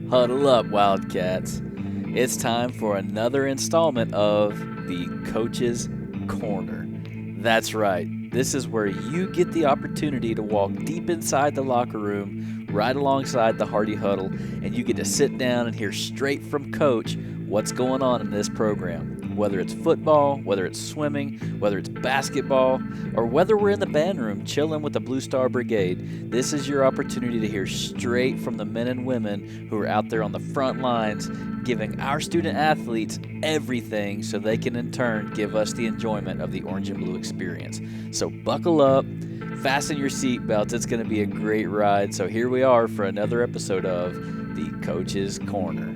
Huddle up, Wildcats. It's time for another installment of the Coach's Corner. That's right. This is where you get the opportunity to walk deep inside the locker room, right alongside the Hardy Huddle, and you get to sit down and hear straight from Coach what's going on in this program. Whether it's football, whether it's swimming, whether it's basketball, or whether we're in the band room chilling with the Blue Star Brigade, this is your opportunity to hear straight from the men and women who are out there on the front lines giving our student athletes everything so they can in turn give us the enjoyment of the orange and blue experience. So buckle up, fasten your seatbelts. It's going to be a great ride. So here we are for another episode of the Coach's Corner.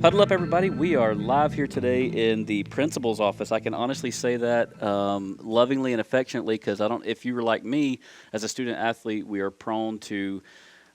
Huddle up, everybody. We are live here today in the principal's office. I can honestly say that lovingly and affectionately because if you were like me as a student athlete, we are prone to,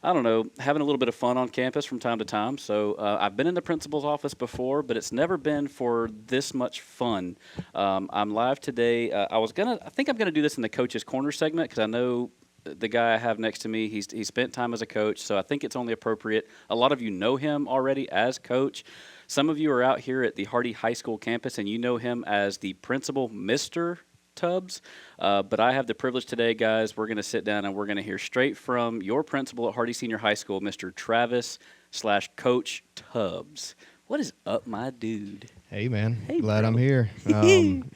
having a little bit of fun on campus from time to time. So I've been in the principal's office before, but it's never been for this much fun. I'm live today. I think I'm going to do this in the Coach's Corner segment because I know the guy I have next to me, he spent time as a coach, so I think it's only appropriate. A lot of you know him already as coach. Some of you are out here at the Hardy High School campus, and you know him as the principal, Mr. Tubbs. But I have the privilege today, guys, we're going to sit down and we're going to hear straight from your principal at Hardy Senior High School, Mr. Travis/Coach Tubbs. What is up, my dude? Hey, man. Hey, Glad bro. I'm here.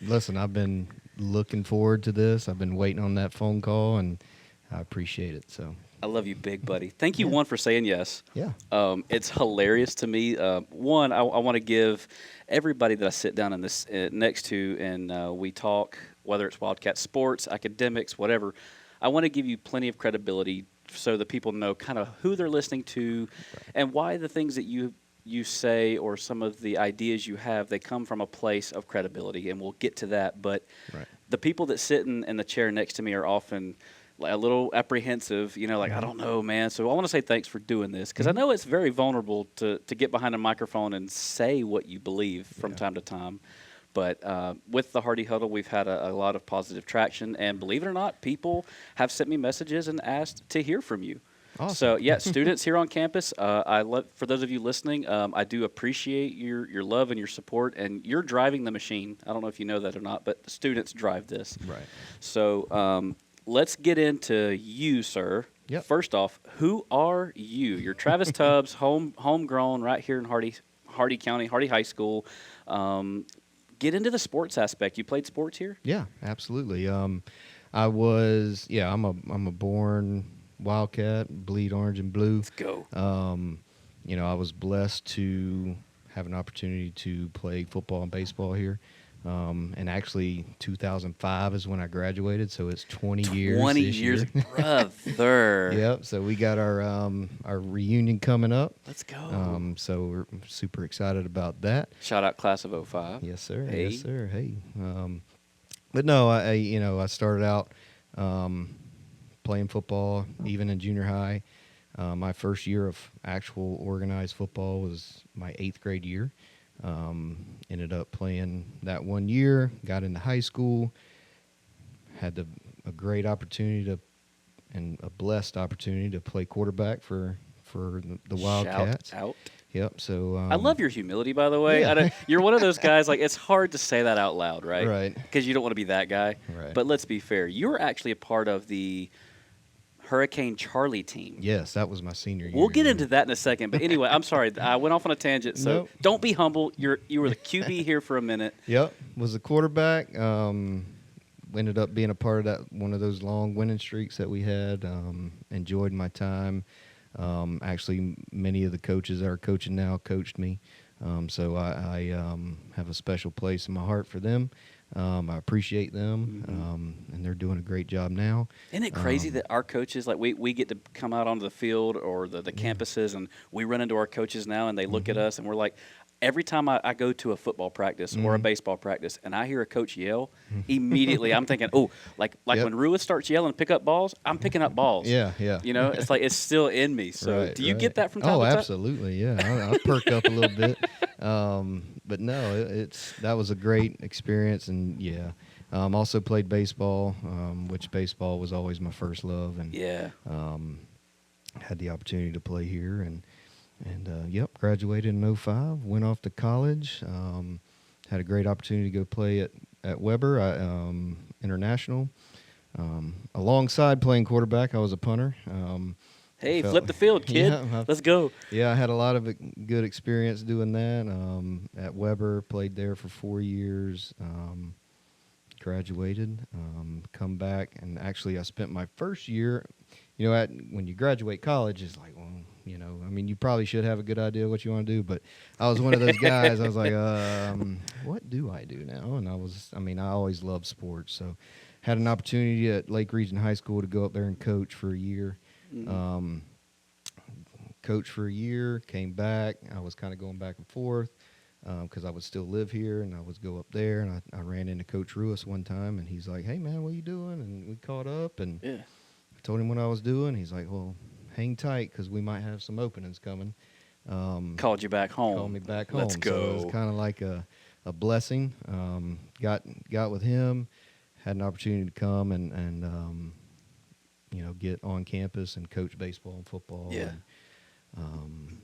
Listen, I've been looking forward to this. I've been waiting on that phone call, and I appreciate it. So I love you, big buddy. Thank you, one, for saying yes. Yeah. It's hilarious to me. One, I want to give everybody that I sit down in this next to and we talk, whether it's Wildcat sports, academics, whatever. I want to give you plenty of credibility so that people know kind of who they're listening to and why the things that you say or some of the ideas you have, they come from a place of credibility, and we'll get to that. But the people that sit in the chair next to me are often a little apprehensive, I don't know, man. So I want to say thanks for doing this because I know it's very vulnerable to get behind a microphone and say what you believe from time to time. But with the Hardy Huddle, we've had a lot of positive traction. And believe it or not, people have sent me messages and asked to hear from you. Awesome. So, yeah, students here on campus, for those of you listening, I do appreciate your love and your support. And you're driving the machine. I don't know if you know that or not, but the students drive this. Right. So let's get into you, sir. Yep. First off, who are you? You're Travis Tubbs, homegrown right here in Hardy County, Hardy High School. Get into the sports aspect. You played sports here? Yeah, absolutely. I'm a born Wildcat, bleed orange and blue. Let's go. I was blessed to have an opportunity to play football and baseball here. And actually, 2005 is when I graduated, so it's 20 years. 20 this years, year. brother. Yep. So we got our reunion coming up. Let's go. So we're super excited about that. Shout out class of 05. Yes, sir. Hey. Yes, sir. Hey. But no, I started out playing football even in junior high. My first year of actual organized football was my 8th grade year. Ended up playing that 1 year, got into high school, had a great opportunity and a blessed opportunity to play quarterback for the Wildcats. Shout out. Yep. So I love your humility, by the way. Yeah. You're one of those guys, it's hard to say that out loud, right? Right. Because you don't want to be that guy. Right. But let's be fair. You were actually a part of the Hurricane Charlie team. Yes, that was my senior year. We'll get into that in a second. But anyway, I'm sorry. I went off on a tangent. So Nope. Don't be humble. You were the QB here for a minute. Yep, was a quarterback. Ended up being a part of that one of those long winning streaks that we had. Enjoyed my time. Actually, many of the coaches that are coaching now coached me. So I have a special place in my heart for them. I appreciate them, and they're doing a great job now. Isn't it crazy that our coaches, we get to come out onto the field or the campuses, and we run into our coaches now, and they look at us, and we're like, every time I go to a football practice or a Mhm. baseball practice and I hear a coach yell, immediately I'm thinking, oh, like Yep. when Ruiz starts yelling, pick up balls, I'm picking up balls. Yeah, yeah. You know, it's like it's still in me. So, Right, do you right. get that from time Oh, to time? absolutely. Yeah, I perk up a little bit. But no, it's that was a great experience, and yeah, also played baseball, which baseball was always my first love, and Yeah. um, had the opportunity to play here, and yep, graduated in '05. Went off to college. Had a great opportunity to go play at Weber International. Alongside playing quarterback, I was a punter. I Hey, felt, flip the field, kid. yeah, Let's go. yeah, I had a lot of good experience doing that. At Weber, played there for 4 years. Graduated, come back, and actually, I spent my first year. When you graduate college, it's like, well, I mean, you probably should have a good idea what you want to do, but I was one of those guys. I was like, what do I do now? And I always loved sports, so had an opportunity at Lake Region High School to go up there and coach for a year. Mhm. Um, Coached for a year, came back. I was kind of going back and forth because I would still live here, and I would go up there. And I ran into Coach Ruiz one time, and he's like, "Hey, man, what you doing?" And we caught up, and Yeah. I told him what I was doing. He's like, "Well, hang tight because we might have some openings coming." Called you back Called home. me back Let's home, so it was go. kind of like a blessing. Got with him, had an opportunity to come and get on campus and coach baseball and football. Yeah. And,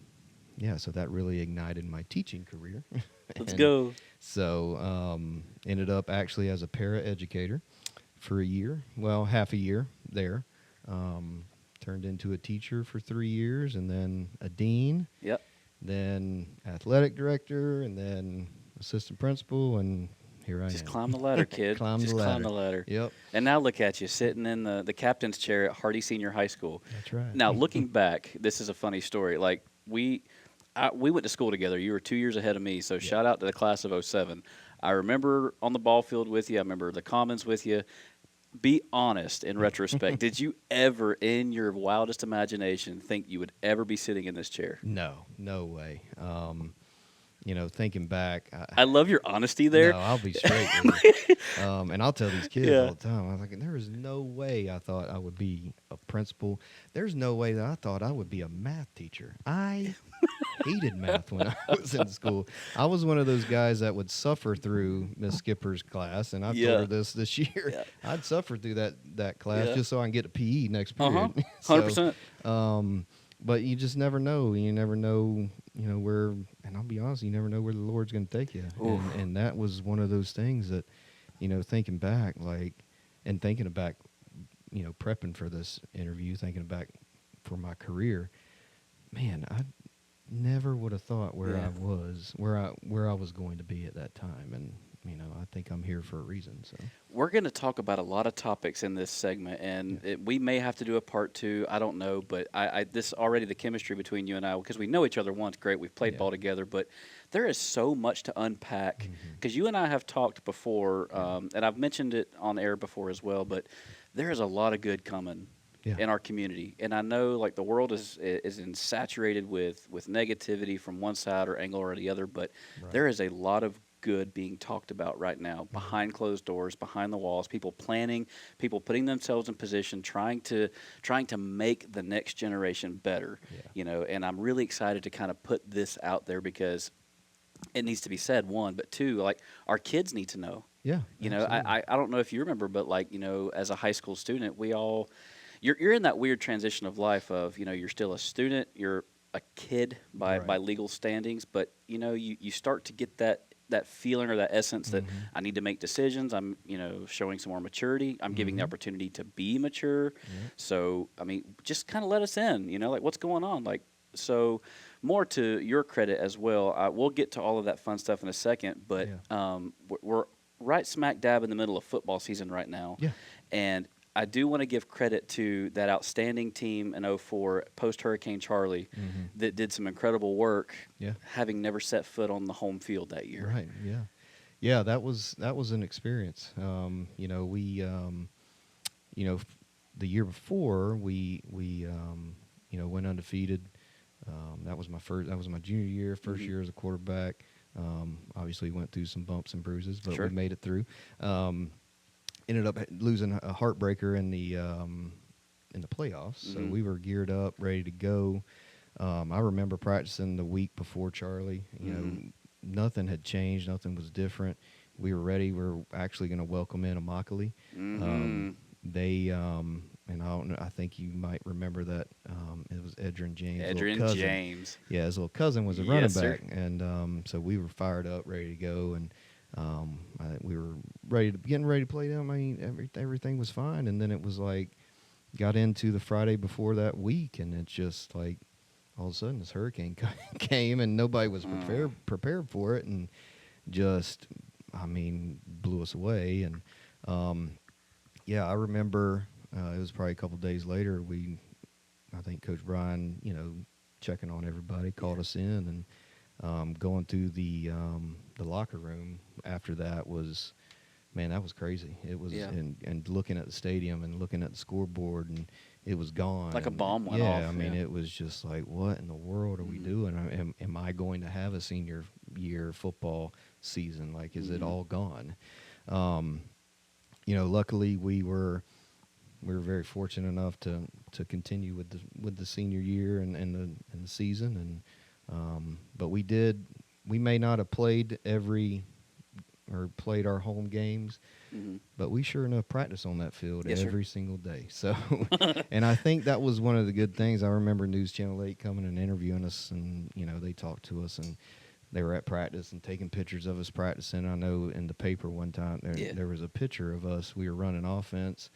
yeah, so that really ignited my teaching career. Let's And go. so ended up actually as a para-educator for a year, well, half a year there. Turned into a teacher for 3 years, and then a dean, Yep. then athletic director, and then assistant principal, and here I Just am. climb the ladder, kid. Climb the Just climb ladder. the ladder. Yep, And now look at you sitting in the captain's chair at Hardy Senior High School. that's right. Now, looking back, this is a funny story. Like we went to school together. You were 2 years ahead of me, so Yeah. shout out to the class of '07. I remember on the ball field with you. I remember the commons with you. Be honest in retrospect. Did you ever, in your wildest imagination, think you would ever be sitting in this chair? No, no way. Thinking back, I love your honesty no, there. I'll be straight with you. And I'll tell these kids Yeah. all the time. I was like, there is no way I thought I would be a principal. There's no way that I thought I would be a math teacher. I hated math when I was in school. I was one of those guys that would suffer through Miss Skipper's class, and I've told Yeah. her this year. Yeah. I'd suffer through that class Yeah. just so I can get a PE next Uh-huh. period. 100%. But you just never know. You never know, where. And I'll be honest, you never know where the Lord's going to take you. Oof. And that was one of those things that, thinking back, and thinking back, prepping for this interview, thinking back for my career, man, I never would have thought where Yeah. I was, where I was going to be at that time. And I think I'm here for a reason. So We're going to talk about a lot of topics in this segment, and we may have to do a part two. I don't know, but this already the chemistry between you and I, because we know each other once, great. We've played Yeah. ball together, but there is so much to unpack. Mhm. Because you and I have talked before, and I've mentioned it on air before as well. But there is a lot of good coming Yeah. in our community, and I know like the world is saturated with negativity from one side or angle or the other, but Right. there is a lot of good being talked about right now behind closed doors, behind the walls, people planning, people putting themselves in position, trying to make the next generation better. Yeah. And I'm really excited to kind of put this out there because it needs to be said, one, but two, like our kids need to know. Yeah. Absolutely. I don't know if you remember, but like, as a high school student, you're in that weird transition of life of, you're still a student, you're a kid by Right. legal standings, but you start to get that feeling or that essence that Mhm. I need to make decisions. I'm, showing some more maturity. I'm giving the Mhm. opportunity to be mature. Yeah. So, I mean, just kind of let us in, like what's going on? Like, so more to your credit as well. We'll get to all of that fun stuff in a second, but Yeah. we're right smack dab in the middle of football season right now. Yeah. And I do want to give credit to that outstanding team in '04 post Hurricane Charlie Mhm. that did some incredible work, Yeah. having never set foot on the home field that year. Right. Yeah. Yeah. That was an experience. We, the year before we went undefeated, That was my first. That was my junior year, first Mm-hmm. year as a quarterback. Obviously, went through some bumps and bruises, but we Sure. made it through. Ended up losing a heartbreaker in the playoffs. So Mm-hmm. we were geared up, ready to go. I remember practicing the week before Charlie. Mm-hmm. Nothing had changed. Nothing was different. We were ready. We were actually going to welcome in Immokalee. Mm-hmm. They and I don't know. I think you might remember that it was Edrin James' little Adrian cousin. James. Yeah, his little cousin was a running Yes, sir. back, and so we were fired up, ready to go, and we were getting ready to play them. I mean, everything was fine, and then it was like got into the Friday before that week, and it's just like all of a sudden this hurricane came, and nobody was Mm. prepared for it, and just I mean blew us away, and yeah, I remember it was probably a couple days later. I think Coach Brian, checking on everybody, Yeah. called us in, and going through the locker room after that was, man, that was crazy. It was, Yeah. and looking at the stadium and looking at the scoreboard, and it was gone. Like a And bomb went yeah, I off. mean, Yeah. it was just like, what in the world are we Mm-hmm. doing? Am I going to have a senior year football season? Like, is it Mm-hmm. all gone? Um, luckily we were very fortunate enough to continue with the senior year and the season, and but we may not have played played our home games, Mm-hmm. but we sure enough practiced on that field Yes, sir. every single day. So, and I think that was one of the good things. I remember News Channel 8 coming and interviewing us, and they talked to us, and they were at practice and taking pictures of us practicing. I know in the paper one time Yeah. there was a picture of us. We were running offense,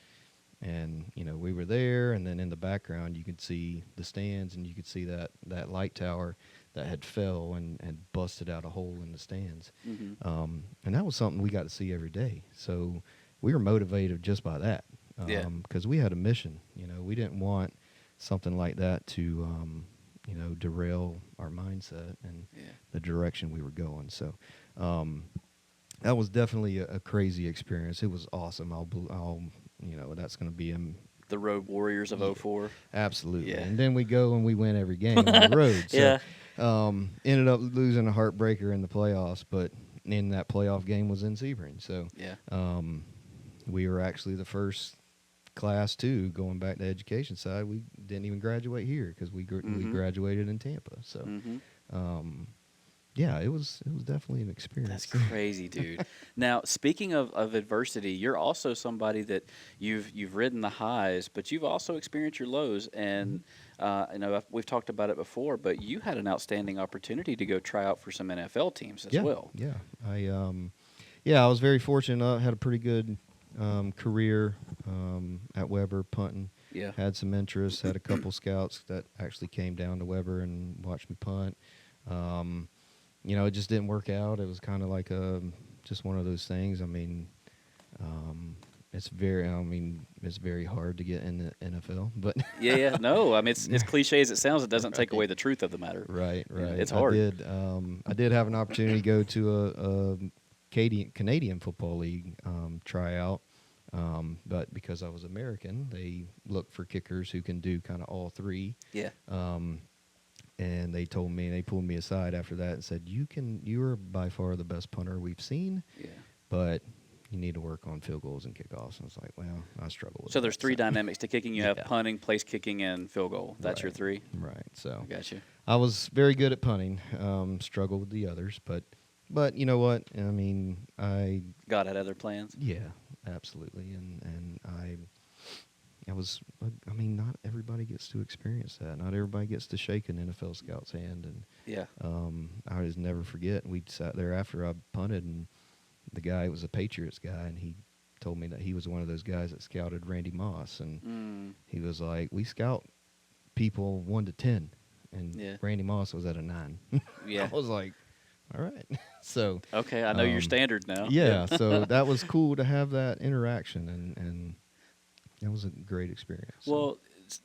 and we were there, and then in the background you could see the stands, and you could see that light tower that had fell and had busted out a hole in the stands. Mm-hmm. And that was something we got to see every day, so we were motivated just by that, Yeah. because we had a mission. We didn't want something like that to derail our mindset and Yeah. the direction we were going. So um, that was definitely a crazy experience. It was awesome. I'll that's going to be The Road Warriors of yeah, '04. absolutely. Yeah. And then we go and we win every game on the road. So Yeah. ended up losing a heartbreaker in the playoffs, but in that playoff game was in Sebring. So Yeah. we were actually the first class two going back to the education side. We didn't even graduate here because we Mm-hmm. graduated in Tampa. So Mm-hmm. um, yeah, it was definitely an That's experience. crazy, dude. Now, speaking of adversity, you're also somebody that you've ridden the highs, but you've also experienced your lows. And we've talked about it before, but you had an outstanding opportunity to go try out for some NFL teams as Yeah, well. yeah. I was very fortunate. I had a pretty good career at Weber punting. Yeah. Had some interest. Had a couple scouts that actually came down to Weber and watched me punt. Um, it just didn't work out. It was kind of like just one of those things. I mean, it's very hard to get in the NFL, but Yeah, yeah. No, I mean it's as cliche as it sounds. It doesn't take right, away the truth of the matter. right, You know, right. it's hard. I did have an opportunity to go to a Canadian Football League tryout, but because I was American, they look for kickers who can do kind of all three. Yeah. Um, and they pulled me aside after that and said, you are by far the best punter we've seen, Yeah. but you need to work on field goals and kickoffs. And I was like, well, I struggle with So that. there's three dynamics to kicking. You have Yeah. punting, place kicking, and field goal. That's your Right, three. right. So I got you. I was very good at punting, struggled with the others, but you know what? I mean, God had other plans. yeah, absolutely. And I was, I mean, not everybody gets to experience that. Not everybody gets to shake an NFL scout's hand. And Yeah. I just never forget. We sat there after I punted, and the guy was a Patriots guy, and he told me that he was one of those guys that scouted Randy Moss. And Mm, he was like, we scout people 1 to 10. And Yeah. Randy Moss was at a 9. yeah. I was like, all right. So, Okay, I know your um, standard now. yeah, so that was cool to have that interaction, and that was a great experience. So. Well,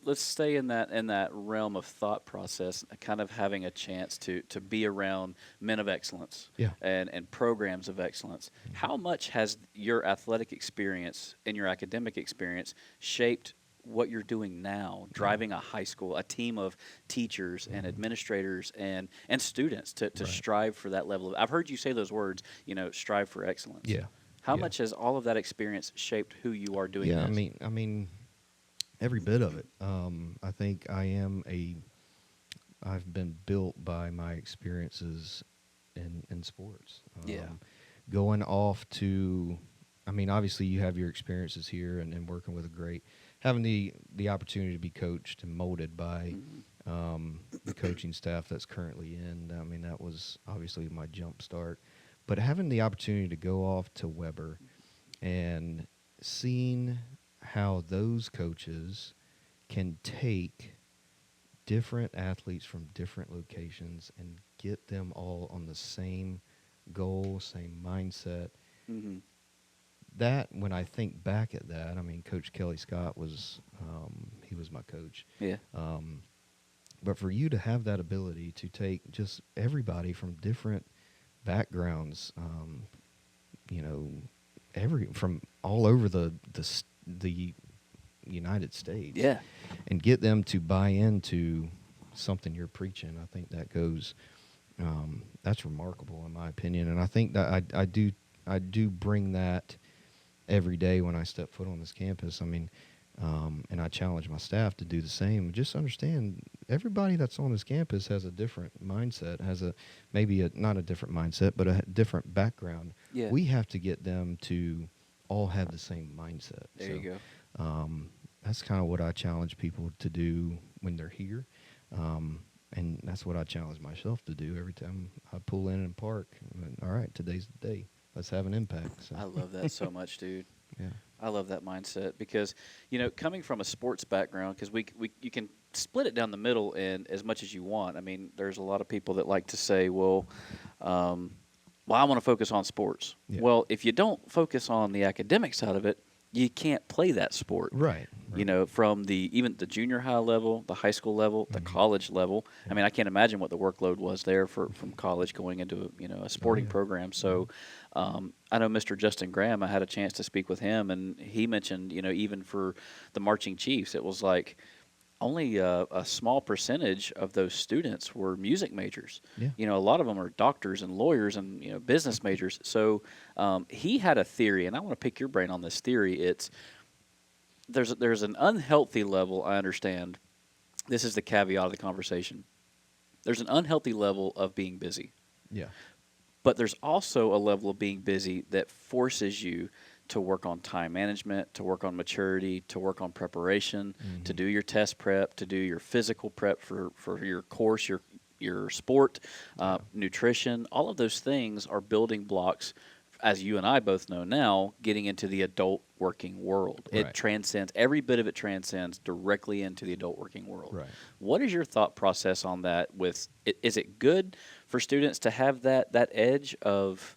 let's stay in that realm of thought process, kind of having a chance to be around men of excellence Yeah. and programs of excellence. How much has your athletic experience and your academic experience shaped what you're doing now, driving a high school, a team of teachers and administrators and students to Right. strive for that level of. I've heard you say those words, strive for excellence. Yeah. How Yeah. much has all of that experience shaped who you are doing Yeah. I this? mean, every bit of it. I think I've been built by my experiences in sports. Yeah. Going off to, I mean, obviously you have your experiences here and working with having the opportunity to be coached and molded by Mhm. the coaching staff that's currently in. I mean, that was obviously my jump start. But having the opportunity to go off to Weber and seeing how those coaches can take different athletes from different locations and get them all on the same goal, same mindset. Mhm. That, when I think back at that, I mean, Coach Kelly Scott he was my coach. Yeah. But for you to have that ability to take just everybody from different backgrounds, you know, from all over the United States, Yeah. and get them to buy into something you're preaching, I think that's remarkable in my opinion. And I think that I do bring that every day when I step foot on this campus. I mean, and I challenge my staff to do the same. Just understand, everybody that's on this campus has a different mindset, not a different mindset, but a different background. Yeah. We have to get them to all have the same mindset. There So, you go. that's kind of what I challenge people to do when they're here. And that's what I challenge myself to do every time I pull in and park. All right, today's the day. Let's have an impact. So, I love that so much, dude. yeah. I love that mindset because, coming from a sports background, because you can split it down the middle and as much as you want. I mean, there's a lot of people that like to say, well, I want to focus on sports. Yeah. Well, if you don't focus on the academic side of it, you can't play that sport. Right. From even the junior high level, the high school level, the college level. I mean, I can't imagine what the workload was there from college going into a sporting yeah. program. So, I know Mr. Justin Graham. I had a chance to speak with him, and he mentioned even for the marching chiefs, it was like only a small percentage of those students were music majors. Yeah. A lot of them are doctors and lawyers and business majors. So he had a theory, and I want to pick your brain on this theory. It's there's an unhealthy level. I understand. This is the caveat of the conversation. There's an unhealthy level of being busy, Yeah. but there's also a level of being busy that forces you to work on time management, to work on maturity, to work on preparation, to do your test prep, to do your physical prep for your course, your sport, nutrition. All of those things are building blocks, as you and I both know now, getting into the adult working world. Right. It transcends, every bit of it transcends directly into the adult working world. Right. What is your thought process on that? Is it good for students to have that edge of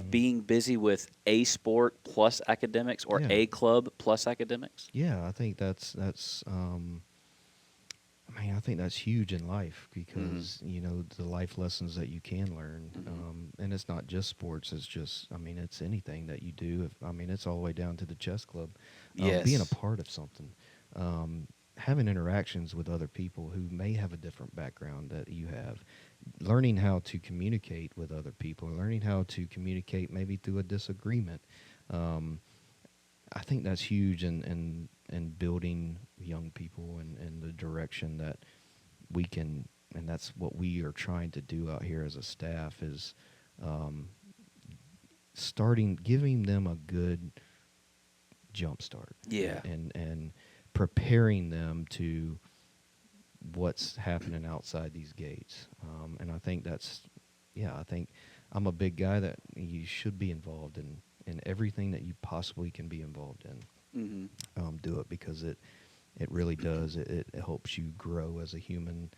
being busy with a sport plus academics or Yeah. a club plus academics? Yeah, I think that's I think that's huge in life because the life lessons that you can learn, and it's not just sports. It's just, it's anything that you do. It's all the way down to the chess club. Yes. Being a part of something, having interactions with other people who may have a different background that you have, learning how to communicate with other people, learning how to communicate maybe through a disagreement. I think that's huge in building young people and the direction that we can, and that's what we are trying to do out here as a staff is giving them a good jump start. Yeah. And preparing them to what's happening outside these gates. And I think I think I'm a big guy that you should be involved in everything that you possibly can be involved in. Do it because it really does. It helps you grow as a human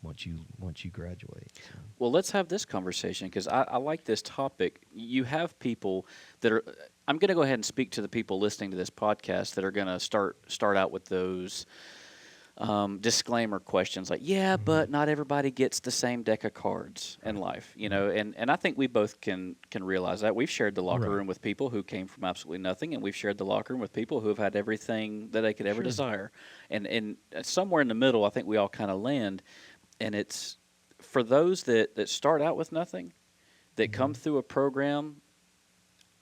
once you graduate. So. Well, let's have this conversation because I like this topic. You have people that are. I'm going to go ahead and speak to the people listening to this podcast that are going to start out with those disclaimer questions like, yeah, Mhm. but not everybody gets the same deck of cards in Right. life, Right. and I think we both can realize that. We've shared the locker Right. room with people who came from absolutely nothing, and we've shared the locker room with people who have had everything that they could ever Sure. desire. And somewhere in the middle, I think we all kind of land, and it's for those that start out with nothing, that come Mhm. through a program.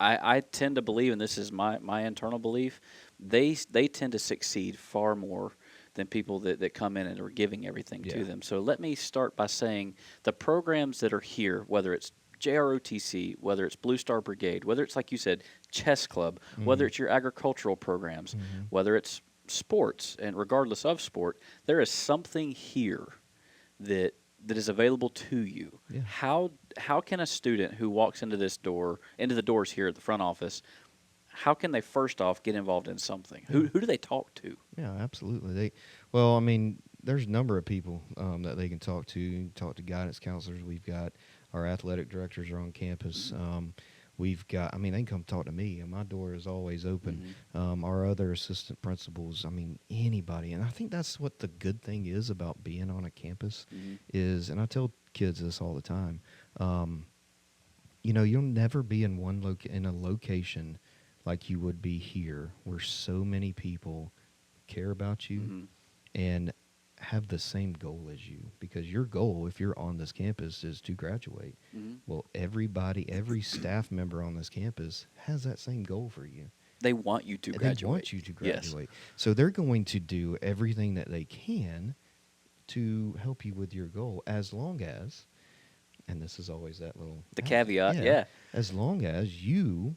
I tend to believe, and this is my internal belief, they tend to succeed far more than people that come in and are giving everything to Yeah. them. So let me start by saying the programs that are here, whether it's JROTC, whether it's Blue Star Brigade, whether it's like you said, chess club, whether Mhm. it's your agricultural programs, Mhm. whether it's sports, and regardless of sport, there is something here that that is available to you. Yeah. How can a student who walks into the doors here at the front office, how can they first off get involved in something? Yeah. Who do they talk to? Yeah, absolutely. Well, I mean, there's a number of people that they can talk to. You can talk to guidance counselors. We've got our athletic directors are on campus. Hmm. We've got, I mean, they can come talk to me, and my door is always open. Hmm. Our other assistant principals, I mean, anybody. And I think that's what the good thing is about being on a campus Hmm. is, and I tell kids this all the time. Um, you'll never be in in a location like you would be here, where so many people care about you Hmm. and have the same goal as you, because your goal, if you're on this campus, is to graduate. Hmm. Well, every staff member on this campus has that same goal for you. They want you to They graduate. want you to Yes. graduate. So they're going to do everything that they can to help you with your goal, as long as, and this is always that little, The caveat, yeah, yeah. as long as you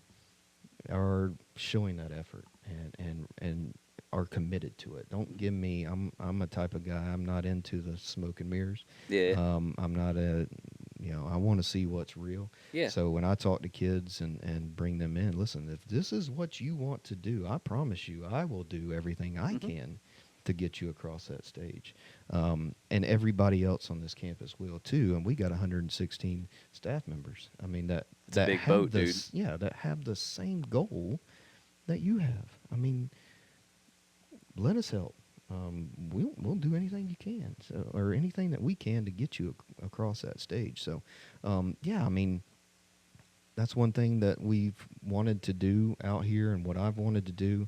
are showing that effort and are committed to it. Don't give me. I'm a type of guy. I'm not into the smoke and mirrors. Yeah. I'm not a. I want to see what's real. Yeah. So when I talk to kids and bring them in, listen. If this is what you want to do, I promise you, I will do everything I Hmm. can to get you across that stage. And everybody else on this campus will too. And we got 116 staff members. I mean It's a that big have boat, dude. this, yeah, that have the same goal that you have. I mean, let us help. We'll do anything you can, or anything that we can to get you across that stage. So, yeah, I mean, that's one thing that we've wanted to do out here, and what I've wanted to do.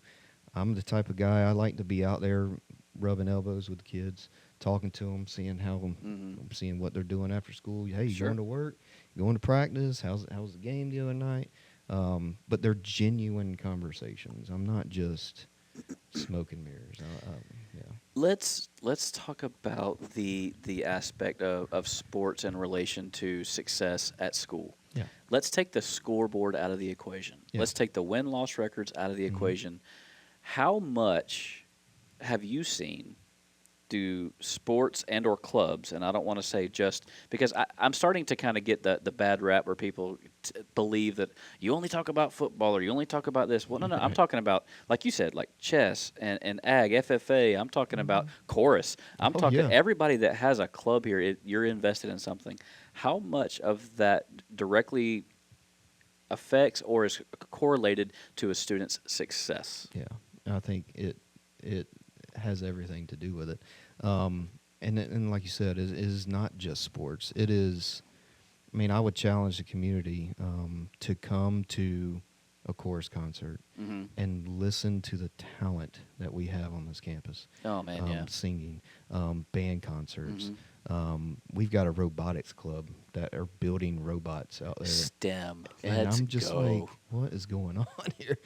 I'm the type of guy, I like to be out there rubbing elbows with kids, talking to them, Hmm. seeing what they're doing after school. Hey, you Sure. going to work? You going to practice? How's the game the other night? But they're genuine conversations. I'm not just smoke and mirrors. Yeah. Let's talk about the aspect of sports in relation to success at school. Yeah. Let's take the scoreboard out of the equation. Yeah. Let's take the win loss records out of the Hmm. equation. How much have you seen do sports and or clubs, and I don't want to say just because I'm starting to kind of get the bad rap where people believe that you only talk about football or you only talk about this. Well, no, I'm Right. talking about, like you said, like chess and ag, FFA. I'm talking about Hmm. chorus. I'm Oh talking yeah. everybody that has a club here, you're invested in something. How much of that directly affects or is correlated to a student's success? Yeah. I think it has everything to do with it. Um, and like you said, it is not just sports. It is. I mean, I would challenge the community to come to a chorus concert Hmm. and listen to the talent that we have on this campus. Oh man, yeah. Singing, band concerts. Hmm. We've got a robotics club that are building robots out there. STEM. And Let's I'm just like, go. what is going on here?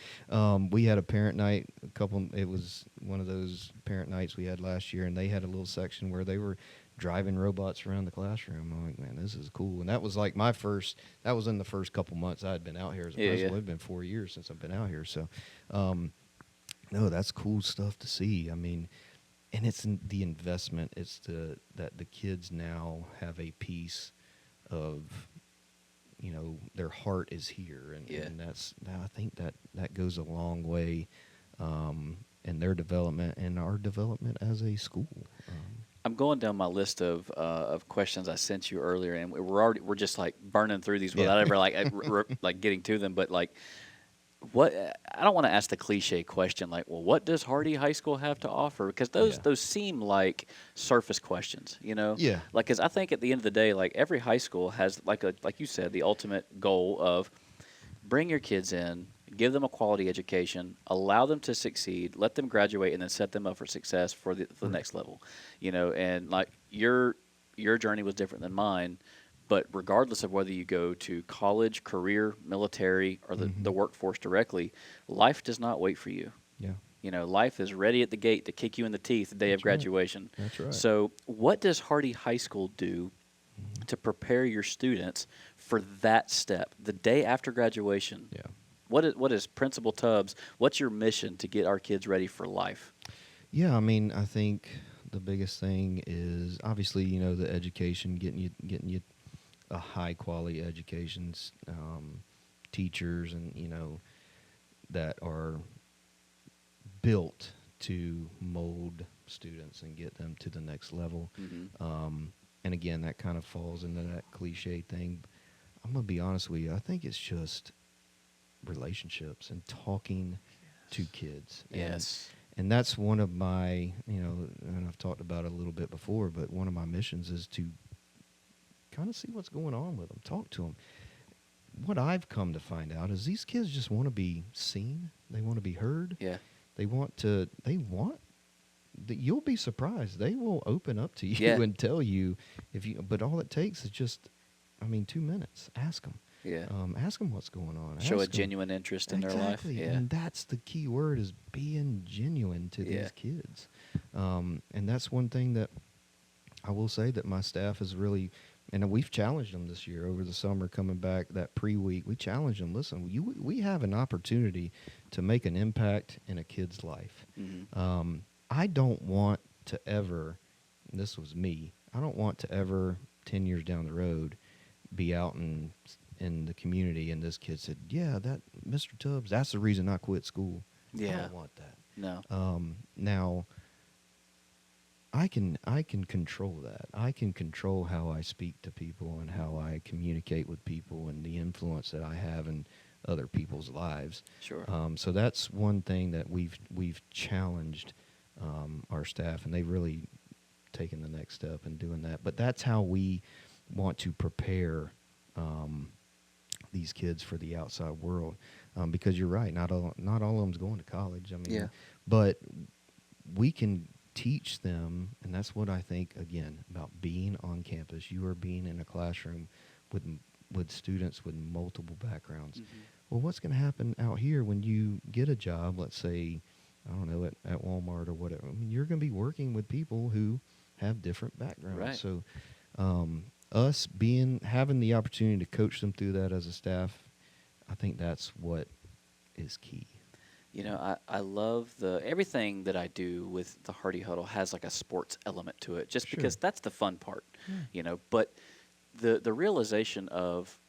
We had a parent night, it was one of those parent nights we had last year, and they had a little section where they were driving robots around the classroom. I'm like, man, this is cool. And that was like that was in the first couple months I had been out here as a Yeah, yeah. principal. It's been 4 years since I've been out here. So, no, that's cool stuff to see. I mean, and it's the investment. It's that the kids now have a piece of, their heart is here, Yeah. and I think that goes a long way in their development and our development as a school. I'm going down my list of questions I sent you earlier, and we're just like burning through these Yeah. without ever like like getting to them. But like, what I don't want to ask the cliche question like, well, what does Hardy High School have to offer? Because those Yeah. those seem like surface questions, you know. Yeah. Like, because I think at the end of the day, like every high school has like you said, the ultimate goal of bring your kids in, give them a quality education, allow them to succeed, let them graduate, and then set them up for success for the Right. next level. You know, and like your journey was different than mine, but regardless of whether you go to college, career, military, or the Hmm. workforce directly, life does not wait for you. Yeah. You know, life is ready at the gate to kick you in the teeth the day of That's right. graduation. That's right. So, what does Hardy High School do Hmm. to prepare your students for that step, the day after graduation? Yeah. What is Principal Tubbs? What's your mission to get our kids ready for life? Yeah. I mean, I think the biggest thing is obviously, the education, getting you a high quality education, teachers, and that are built to mold students and get them to the next level. Hmm. And again, that kind of falls into that cliche thing. I'm gonna be honest with you. I think it's just relationships and talking to kids, Yes. and that's one of my, and I've talked about it a little bit before, but one of my missions is to kind of see what's going on with them, talk to them. What I've come to find out is these kids just want to be seen. They want to be heard. Yeah. They want that. You'll be surprised. They will open up to you Yeah. and tell you but all it takes is just, 2 minutes. Yeah. Ask them what's going on. Show a Ask 'em. genuine interest in their life. Exactly, Yeah. and that's the key word, is being genuine to Yeah. these kids. And that's one thing that I will say that my staff is really, and we've challenged them this year over the summer coming back, that pre-week. We challenged them, listen, we have an opportunity to make an impact in a kid's life. Hmm. I don't want to ever, and this was me, I don't want to ever, 10 years down the road, be out in the community and this kid said, yeah, that Mr. Tubbs, that's the reason I quit school. I Yeah. don't want that. No. Now, I can control that. I can control how I speak to people and how I communicate with people and the influence that I have in other people's lives. Sure. So that's one thing that we've challenged our staff, and they've really taken the next step in doing that. But that's how we want to prepare these kids for the outside world, because you're right. Not all of them's going to college. I mean, Yeah. but we can teach them, and that's what I think, again, about being on campus. You are being in a classroom with students with multiple backgrounds. Hmm. Well, what's going to happen out here when you get a job, let's say, I don't know, at Walmart or whatever? I mean, you're going to be working with people who have different backgrounds. Right. So us having the opportunity to coach them through that as a staff, I think that's what is key. You know, I love everything that I do with the Hardy Huddle has like a sports element to it, just Sure. because that's the fun part, Yeah. you know. But the realization of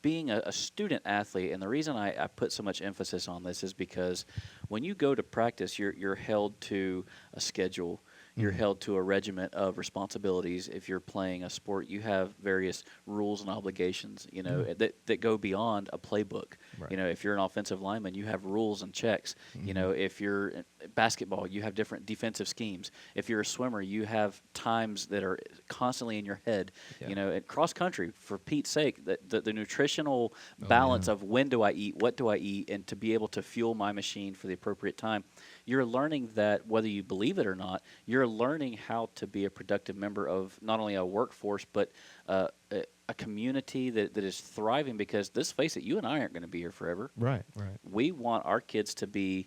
being a student athlete, and the reason I put so much emphasis on this is because when you go to practice, you're held to a schedule. You're Mhm. held to a regiment of responsibilities. If you're playing a sport, you have various rules and obligations, you know, Yeah. that go beyond a playbook. Right. You know, if you're an offensive lineman, you have rules and checks. You know, Mhm. if you're in basketball, you have different defensive schemes. If you're a swimmer, you have times that are constantly in your head. Yeah. You know, at cross country, for Pete's sake, the nutritional Oh, balance yeah. of when do I eat, what do I eat, and to be able to fuel my machine for the appropriate time. You're learning that, whether you believe it or not, you're learning how to be a productive member of not only a workforce, but a community that is thriving, because let's face it, you and I aren't going to be here forever. Right. Right. We want our kids to be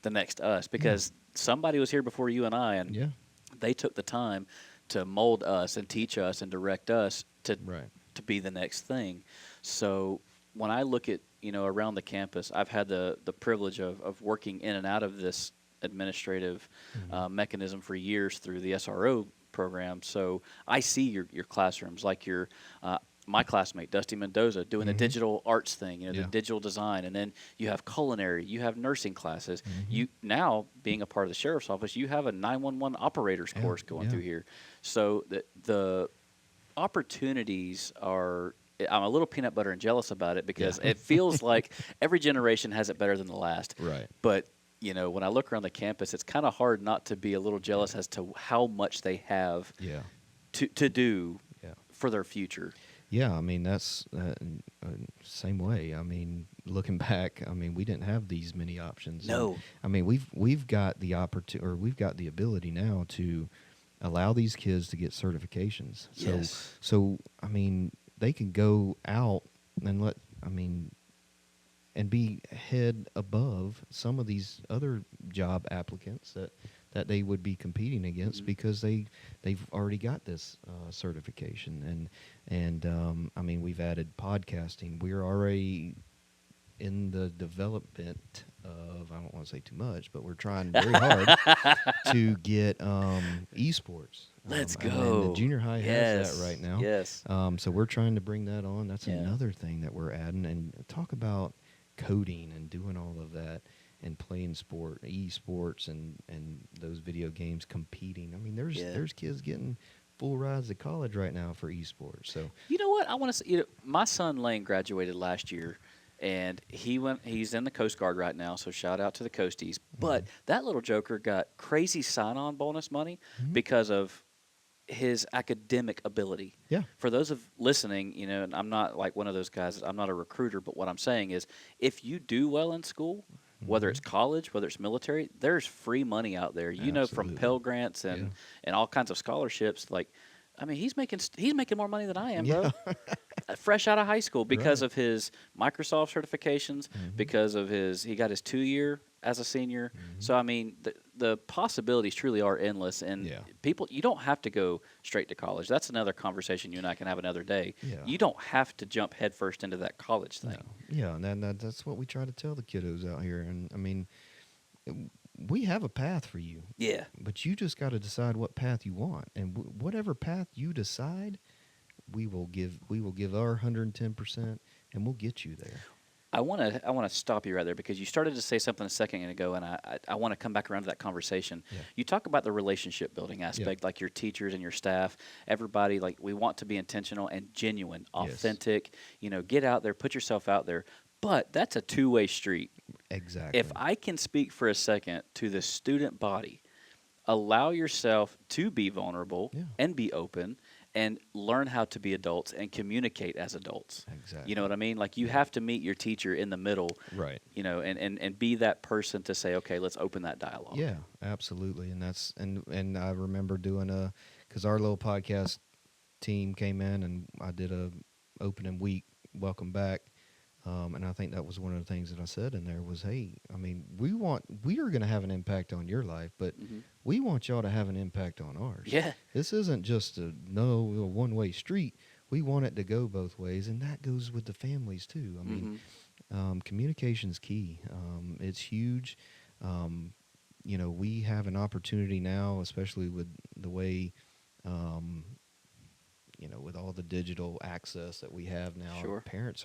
the next us, because somebody was here before you and I, and Yeah. they took the time to mold us and teach us and direct us Right. to be the next thing. So when I look at, you know, around the campus, I've had the privilege of working in and out of this administrative Mhm. mechanism for years through the SRO program. So I see your classrooms, like my classmate Dusty Mendoza doing the Mhm. digital arts thing, you know, the Yeah. digital design, and then you have culinary, you have nursing classes. Mhm. You now, being a part of the sheriff's office, you have a 911 operators Yeah, course going yeah. through here. So the opportunities are I'm a little peanut butter and jealous about it Yeah. because it feels like every generation has it better than the last. Right. But when I look around the campus, it's kind of hard not to be a little Yeah. jealous as to how much they have Yeah. to do Yeah. for their future. Yeah, I mean that's same way. I mean, looking back, I mean we didn't have these many options, and No. I mean we've got the opportunity, or we've got the ability now to allow these kids to get certifications. So Yes. so I mean they can go out and I mean and be head above some of these other job applicants that they would be competing against Mhm. because they've already got this certification. And I mean we've added podcasting. We're already in the development of, I don't want to say too much, but we're trying very hard to get esports. Let's And the go. junior high has that Yes. right now. Yes. So we're trying to bring that on. That's Yeah. another thing that we're adding. And talk about coding and doing all of that and playing esports and those video games, competing. I mean, Yeah. there's kids getting full rides to college right now for esports. So You know what? I want to say, my son Lane graduated last year, and he's in the Coast Guard right now, so shout out to the Coasties. But that little joker got crazy sign-on bonus money Mhm. because of his academic ability. Yeah. For those of listening, and I'm not like one of those guys, I'm not a recruiter, but what I'm saying is if you do well in school, whether it's Mhm. college, whether it's military, there's free money out there. From Absolutely. Pell Grants Yeah. and all kinds of scholarships. Like, I mean, he's making more money than I am, Yeah. bro. Fresh out of high school because Right. of his Microsoft certifications, Mhm. because of he got his 2 year as a senior. Mhm. So I mean, the possibilities truly are endless, and Yeah. people, you don't have to go straight to college. That's another conversation you and I can have another day. Yeah. You don't have to jump headfirst into that college No. thing. Yeah, and that's what we try to tell the kiddos out here. And I mean, we have a path for you, Yeah. but you just got to decide what path you want. And whatever path you decide, we will give our 110%, and we'll get you there. I want to stop you right there because you started to say something a second ago, and I want to come back around to that conversation. Yeah. You talk about the relationship building aspect, like your teachers and your staff, everybody. Like, we want to be intentional and genuine, Yes. authentic. Get out there, put yourself out there. But that's a two-way street. Exactly. If I can speak for a second to the student body, allow yourself to be vulnerable Yeah. and be open and learn how to be adults and communicate as adults. Exactly. You know what I mean? Like, you Yeah. have to meet your teacher in the middle, Right. and be that person to say, okay, let's open that dialogue. Yeah, absolutely. And that's and I remember doing because our little podcast team came in and I did a opening week welcome back. And I think that was one of the things that I said in there was, hey, I mean, we are going to have an impact on your life, but Mhm. we want y'all to have an impact on ours. Yeah. This isn't just a one-way street. We want it to go both ways, and that goes with the families too. I mean, communication's key. It's huge. We have an opportunity now, especially with the way, with all the digital access that we have now. Sure. Parents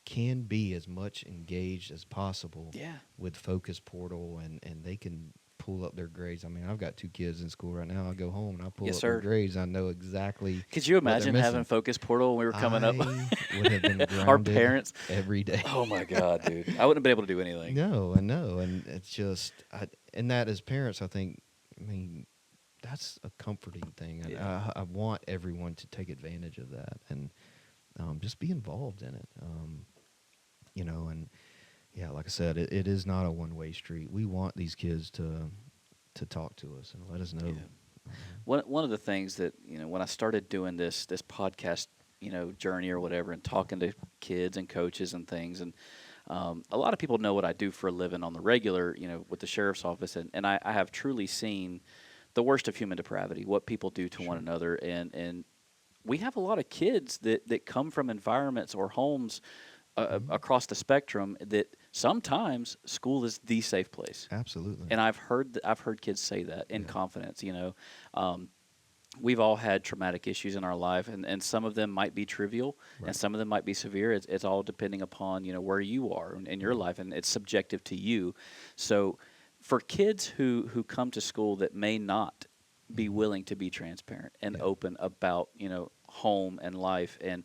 can be as much engaged as possible Yeah. with Focus Portal, and they can pull up their grades. I mean, I've got 2 kids in school right now. I go home and I pull Yes, up their sir. grades. I know exactly. Could you what they're imagine having missing. Focus Portal when we were coming up? I would have been Our grounded parents. every day. Oh my God, dude! I wouldn't have been able to do anything. No, I know, and it's just, and that as parents, I think, I mean, that's a comforting thing, and Yeah. I want everyone to take advantage of that and just be involved in it, and yeah, like I said, it is not a one-way street. We want these kids to talk to us and let us know. Yeah. One of the things that, when I started doing this podcast, journey or whatever, and talking to kids and coaches and things, and a lot of people know what I do for a living on the regular, with the sheriff's office, and I have truly seen the worst of human depravity, what people do to one Sure. another, and we have a lot of kids that come from environments or homes across the spectrum that sometimes school is the safe place. Absolutely. And I've heard kids say that in confidence. We've all had traumatic issues in our life, and some of them might be trivial, Right. and some of them might be severe. It's all depending upon where you are in your life, and it's subjective to you. So, for kids who come to school that may not be willing to be transparent and Yeah. open about home and life, and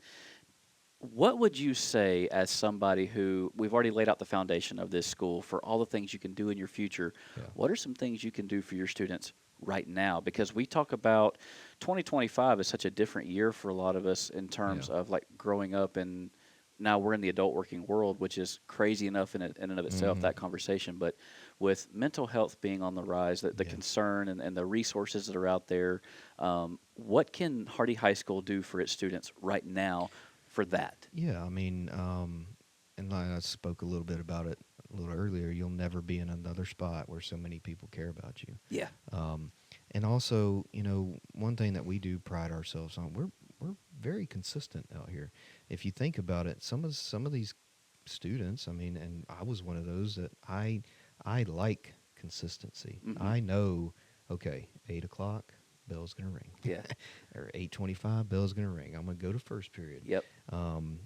What would you say as somebody who we've already laid out the foundation of this school for all the things you can do in your future? Yeah. What are some things you can do for your students right now? Because we talk about 2025 is such a different year for a lot of us in Yeah. terms of like growing up, and now we're in the adult working world, which is crazy enough in and of itself, Hmm. that conversation. But with mental health being on the rise, the Yeah. concern and the resources that are out there, what can Hardy High School do for its students right now for that? Yeah. I mean, and I spoke a little bit about it a little earlier. You'll never be in another spot where so many people care about you. Yeah. Um, and also, one thing that we do pride ourselves on, we're very consistent out here. If you think about it, some of these students, I mean, and I was one of those that I like consistency. Hmm. I know, okay, 8 o'clock, bell's gonna ring, Yeah. or 8:25, bell's gonna ring. I'm gonna go to first period. Yep.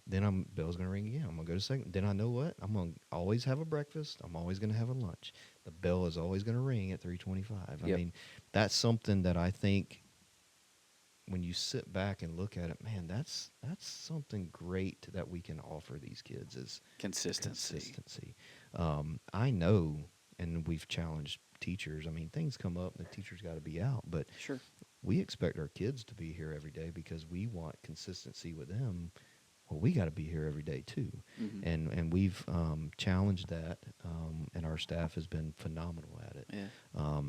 Then bell's gonna ring again. I'm gonna go to second. Then I know what I'm gonna always have a breakfast. I'm always gonna have a lunch. The bell is always gonna ring at 3:25. I Yep. mean, that's something that I think when you sit back and look at it, man, that's something great that we can offer these kids is Consistency. consistency. I know, and we've challenged teachers. I mean, things come up, and the teacher's got to be out, but Sure. we expect our kids to be here every day because we want consistency with them. Well, we got to be here every day too, Hmm. and we've challenged that, and our staff has been phenomenal at it. Yeah.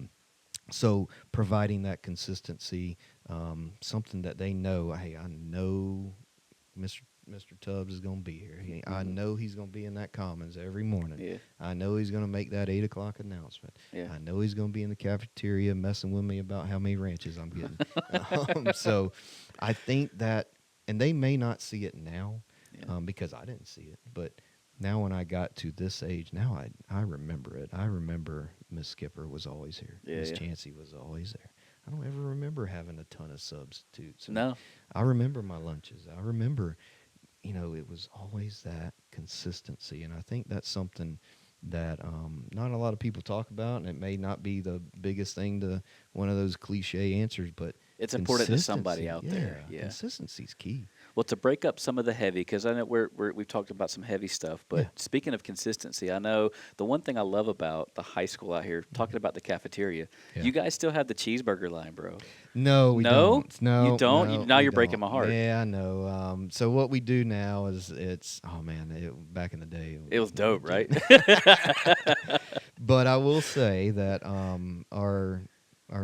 So providing that consistency, something that they know, hey, I know Mr. Tubbs is going to be here. I Hmm. know he's going to be in that Commons every morning. Yeah. I know he's going to make that 8 o'clock announcement. Yeah. I know he's going to be in the cafeteria messing with me about how many ranches I'm getting. So I think that, and they may not see it now, Yeah. because I didn't see it, but now when I got to this age, now I remember it. I remember Miss Skipper was always here. Yeah, Miss yeah. Chansey was always there. I don't ever remember having a ton of substitutes. And No. I remember my lunches. I remember, it was always that consistency. And I think that's something that not a lot of people talk about, and it may not be the biggest thing to one of those cliche answers, but It's important to somebody consistency, out yeah, there. Yeah. consistency's key. Well, to break up some of the heavy, because I know we've talked about some heavy stuff, but Yeah. speaking of consistency, I know the one thing I love about the high school out here, talking about the cafeteria, Yeah. you guys still have the cheeseburger line, bro. No, we No? don't. No, You don't? no, Now we you're breaking don't. my heart. Yeah, I know. So what we do now is oh man, back in the day, It was dope, right? But I will say that our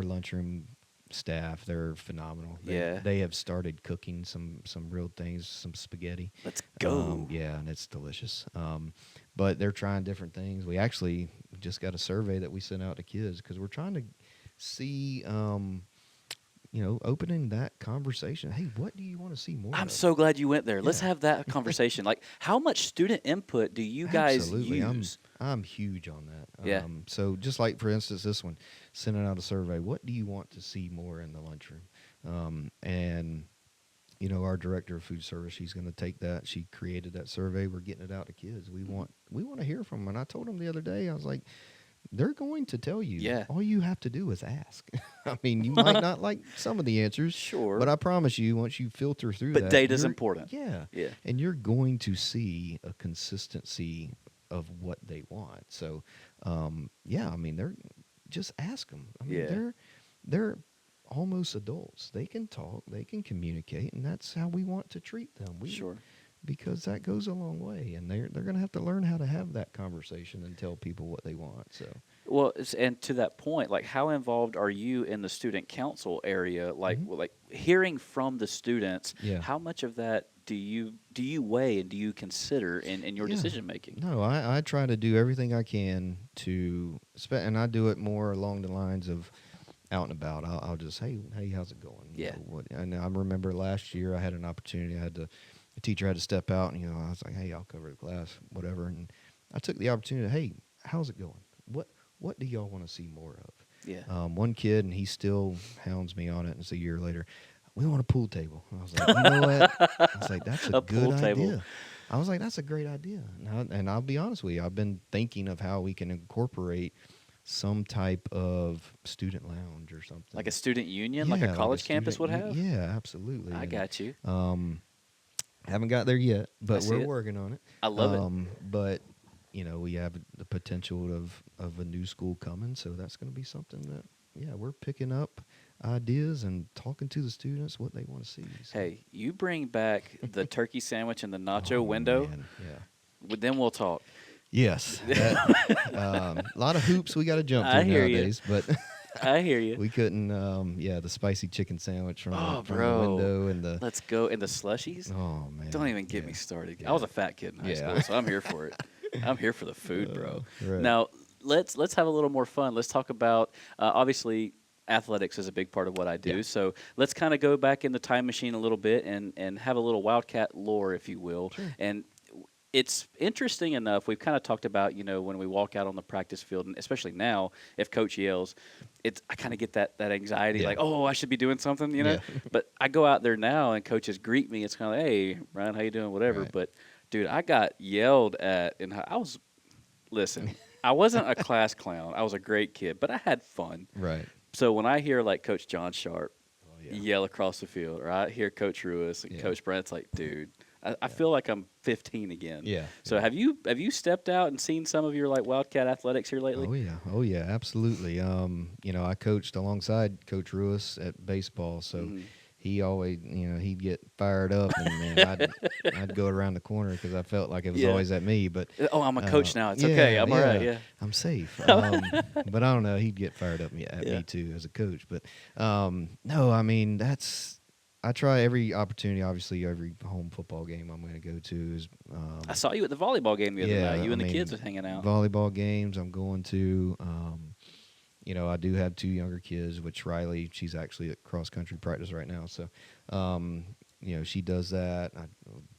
lunchroom staff, they're phenomenal. Yeah. They have started cooking some real things, some spaghetti. Let's go. Yeah, and it's delicious. But they're trying different things. We actually just got a survey that we sent out to kids because we're trying to see, opening that conversation. Hey, what do you want to see more I'm of? so glad you went there. Let's Yeah. have that conversation. Like, how much student input do you guys Absolutely. use? I'm huge on that. Yeah. So just like, for instance, this one, sending out a survey. What do you want to see more in the lunchroom? And our director of food service, she's going to take that. She created that survey. We're getting it out to kids. We want to hear from them. And I told them the other day, I was like, they're going to tell you. Yeah. All you have to do is ask. I mean, you might not like some of the answers, Sure. but I promise you, once you filter through But that, data's you're- important. Yeah. Yeah. And you're going to see a consistency of what they want. So, yeah, I mean, they're just ask them. I mean, Yeah. they're almost adults. They can talk, they can communicate, and that's how we want to treat them. Sure. Because that goes a long way, and they're going to have to learn how to have that conversation and tell people what they want. So, Well, and to that point, like, how involved are you in the student council area? Like, Mhm. well, like hearing from the students. Yeah. How much of that do you weigh and do you consider in your Yeah. decision making? No, I try to do everything I can to, and I do it more along the lines of out and about. I'll just, hey, how's it going? Yeah. And I remember last year I had an opportunity. The teacher had to step out, and I was like, hey, I'll cover the class, whatever. And I took the opportunity. Hey, how's it going? What do y'all want to see more of? Yeah. One kid, and he still hounds me on it. And it's a year later. We want a pool table. And I was like, you know what? I was like, that's a pool good table. idea. I was like, that's a great idea. And I'll be honest with you, I've been thinking of how we can incorporate some type of student lounge or something. Like a student union, like a Yeah, college campus would student have? Yeah, absolutely. I And, got you. Haven't got there yet, I but see we're it. working on it. I love it. But we have the potential of a new school coming, so that's going to be something that we're picking up ideas and talking to the students what they want to see. So. Hey, you bring back the turkey sandwich and the nacho Oh window, man, yeah. then we'll talk. Yes, that a lot of hoops we got to jump I through hear you. nowadays, but I hear you. we couldn't. The spicy chicken sandwich Oh, from the bro. window and the. Let's go. And the slushies? Oh man, Don't even get yeah, me started. I yeah. was a fat kid in high Yeah. school, so I'm here for it. I'm here for the food, bro. Right. Now, let's have a little more fun. Let's talk about obviously athletics is a big part of what I do. Yeah. So let's kind of go back in the time machine a little bit and have a little Wildcat lore, if you will. Sure. And it's interesting enough. We've kind of talked about, when we walk out on the practice field, and especially now, if coach yells, I kind of get that anxiety, Yeah. like, oh, I should be doing something, Yeah. But I go out there now and coaches greet me. It's kind of like, hey, Ryan, how you doing? Whatever. Right. But dude, I got yelled at, and listen, I wasn't a class clown. I was a great kid, but I had fun. Right. So when I hear like Coach John Sharp Oh, yeah. yell across the field, or I hear Coach Ruiz and Yeah. Coach Brent's like, dude, I feel like I'm 15 again. Yeah. So have you stepped out and seen some of your like Wildcat athletics here lately? Oh yeah, absolutely. I coached alongside Coach Ruiz at baseball, so Mhm. he always, he'd get fired up, and man, I'd go around the corner because I felt like it was Yeah. always at me. But Oh, I'm a coach now. It's yeah, okay. I'm all right. Yeah. I'm safe. But I don't know. He'd get fired up at Yeah. me too as a coach. But no, I mean I try every opportunity. Obviously, every home football game I'm going to go to is. I saw you at the volleyball game the other Yeah, night. You and I the mean, kids was hanging out. Volleyball games I'm going to. I do have two younger kids, which Riley, she's actually at cross country practice right now. So, she does that. I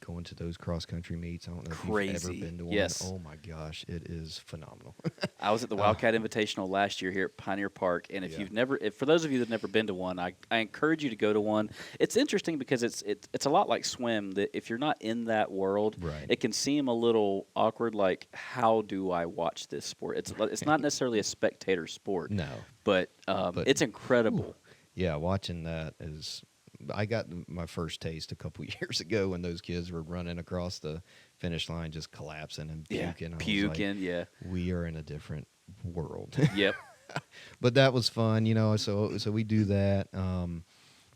go into those cross country meets. I don't know if you've ever Crazy. been to one. Yes. Oh my gosh, it is phenomenal. I was at the Wildcat Invitational last year here at Pioneer Park, and if for those of you that have never been to one, I encourage you to go to one. It's interesting because it's a lot like swim. That if you're not in that world, Right. it can seem a little awkward. Like, how do I watch this sport? It's not necessarily a spectator sport, No. but But- it's incredible. Yeah, watching that is. I got my first taste a couple years ago when those kids were running across the finish line, just collapsing and Yeah, puking. I was like, puking. Yeah, we are in a different world. yep. But that was fun, So we do that.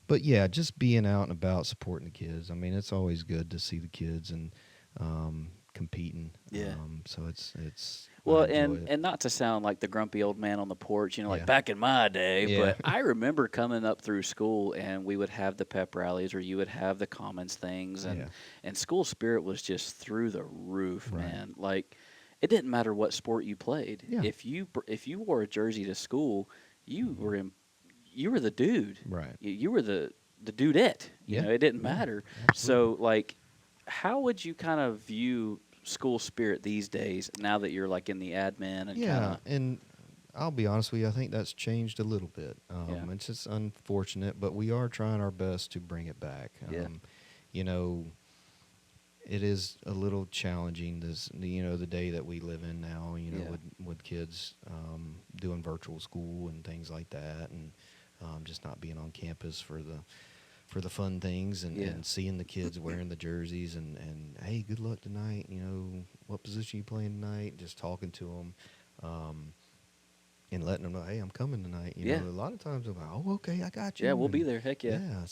But yeah, just being out and about, supporting the kids. I mean, it's always good to see the kids and competing. Yeah. So it's Well, I enjoy it. and not to sound like the grumpy old man on the porch, like Yeah. back in my day, Yeah. but I remember coming up through school and we would have the pep rallies or you would have the commons things and Yeah. and school spirit was just through the roof, Right. man. Like it didn't matter what sport you played. Yeah. If you wore a jersey to school, you were the dude. Right. You were the dudette. Yeah. It didn't Yeah, matter. absolutely. So like how would you kind of view school spirit these days now that you're like in the admin and Yeah, kind of and I'll be honest with you, I think that's changed a little bit. Yeah. It's just unfortunate, but we are trying our best to bring it back. Yeah. It is a little challenging the day that we live in now, Yeah. with kids doing virtual school and things like that, and just not being on campus for the fun things and, Yeah. and seeing the kids wearing the jerseys and hey, good luck tonight. What position you playing tonight? Just talking to them. And letting them know, hey, I'm coming tonight. Yeah. A lot of times I'm like, oh, okay, I got you. yeah, we'll And be there. Heck yeah. Yeah.